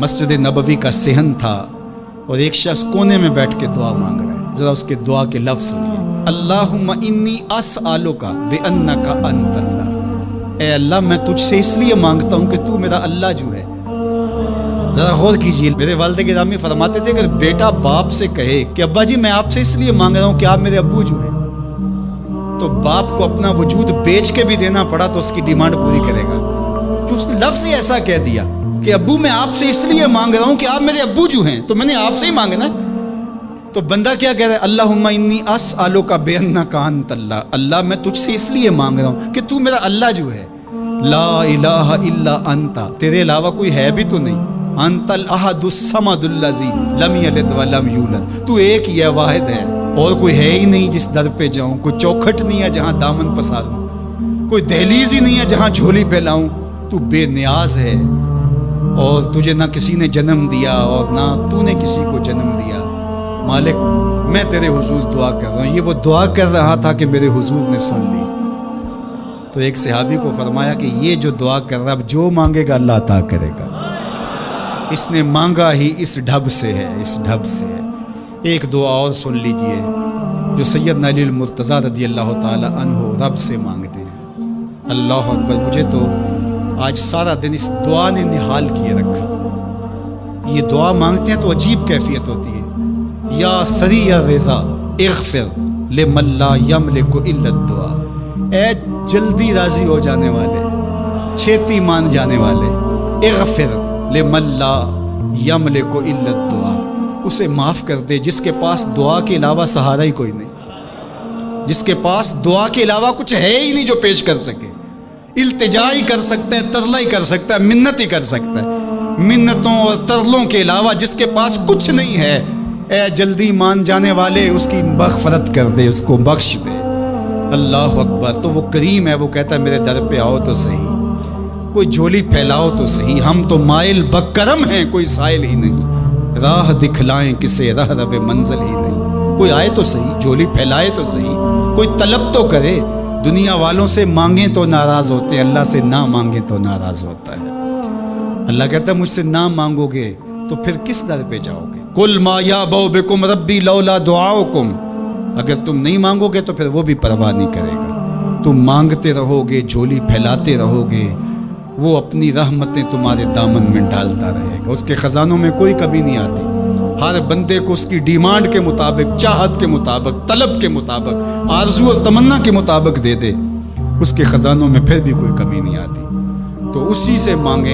مسجد نبوی کا صحن تھا اور ایک شخص کونے میں بیٹھ کے دعا مانگ رہا ہے. ذرا اس کے دعا کے لفظ سنیے. اللہم انی اسألک بانک انت اللہ. اے اللہ میں تجھ سے اس لیے مانگتا ہوں کہ تو میرا اللہ جو ہے. ذرا غور کیجیے. میرے والد گرامی فرماتے تھے کہ بیٹا باپ سے کہے کہ ابا جی میں آپ سے اس لیے مانگ رہا ہوں کہ آپ میرے ابو جو ہیں، تو باپ کو اپنا وجود بیچ کے بھی دینا پڑا تو اس کی ڈیمانڈ پوری کرے گا. جو اس نے لفظ ہی ایسا کہہ دیا کہ ابو میں آپ سے اس لیے مانگ رہا ہوں کہ آپ میرے ابو جو ہیں، تو میں نے آپ سے ہی مانگنا. تو بندہ کیا کہہ رہا ہے؟ اللہم انی اسألک بانک انت اللہ. اللہ میں تجھ سے اس لیے مانگ رہا ہوں کہ تو میرا اللہ جو ہے. لا الہ الا انت، تیرے علاوہ کوئی ہے بھی تو نہیں. انت الاحد الصمد الذی لم یلد ولم یولد. تو ایک ہی ہے، واحد ہے، اور کوئی ہے ہی نہیں جس در پہ جاؤں. کوئی چوکھٹ نہیں ہے جہاں دامن پساروں، کوئی دہلیز ہی نہیں ہے جہاں جھولی پھیلاؤں. تو بے نیاز ہے اور تجھے نہ کسی نے جنم دیا اور نہ تو نے کسی کو جنم دیا. مالک میں تیرے حضور دعا کر رہا ہوں. یہ وہ دعا کر رہا تھا کہ میرے حضور نے سن لی. تو ایک صحابی کو فرمایا کہ یہ جو دعا کر رہا اب جو مانگے گا اللہ عطا کرے گا. اس نے مانگا ہی اس ڈھب سے ہے، اس ڈھب سے ہے. ایک دعا اور سن لیجئے جو سیدنا علی المرتضیٰ رضی اللہ تعالی عنہ رب سے مانگتے ہیں. اللہ اکبر. مجھے تو آج سارا دن اس دعا نے نحال کیے رکھا. یہ دعا مانگتے ہیں تو عجیب کیفیت ہوتی ہے. یا سریع الرضا اغفر لمن لا یملک الا الدعاء. اے جلدی راضی ہو جانے والے، چھیتی مان جانے والے، اغفر لمن لا یملک الا الدعاء. اسے معاف کر دے جس کے پاس دعا کے علاوہ سہارا ہی کوئی نہیں، جس کے پاس دعا کے علاوہ کچھ ہے ہی نہیں جو پیش کر سکے. التجا ہی کر سکتا ہے، ترلا ہی کر سکتا ہے، منت ہی کر سکتا ہے. منتوں اور ترلوں کے علاوہ جس کے پاس کچھ نہیں ہے، اے جلدی مان جانے والے اس کی مغفرت کر دے، اس کو بخش دے. اللہ اکبر. تو وہ کریم ہے، وہ کہتا ہے میرے در پہ آؤ تو صحیح، کوئی جھولی پھیلاؤ تو صحیح. ہم تو مائل بکرم ہیں، کوئی سائل ہی نہیں. راہ دکھلائیں کسے راہ رب منزل ہی نہیں. کوئی آئے تو صحیح، جھولی پھیلائے تو صحیح، کوئی طلب تو کرے. دنیا والوں سے مانگیں تو ناراض ہوتے ہیں، اللہ سے نہ مانگیں تو ناراض ہوتا ہے. اللہ کہتا ہے مجھ سے نہ مانگو گے تو پھر کس در پہ جاؤ گے؟ قل ما یعبأ بکم ربی لولا دعاؤکم. اگر تم نہیں مانگو گے تو پھر وہ بھی پرواہ نہیں کرے گا. تم مانگتے رہو گے، جھولی پھیلاتے رہو گے، وہ اپنی رحمتیں تمہارے دامن میں ڈالتا رہے گا. اس کے خزانوں میں کوئی کمی نہیں آتی. ہر بندے کو اس کی ڈیمانڈ کے مطابق، چاہت کے مطابق، طلب کے مطابق، آرزو اور تمنا کے مطابق دے دے. اس کے خزانوں میں پھر بھی کوئی کمی نہیں آتی. تو اسی سے مانگیں.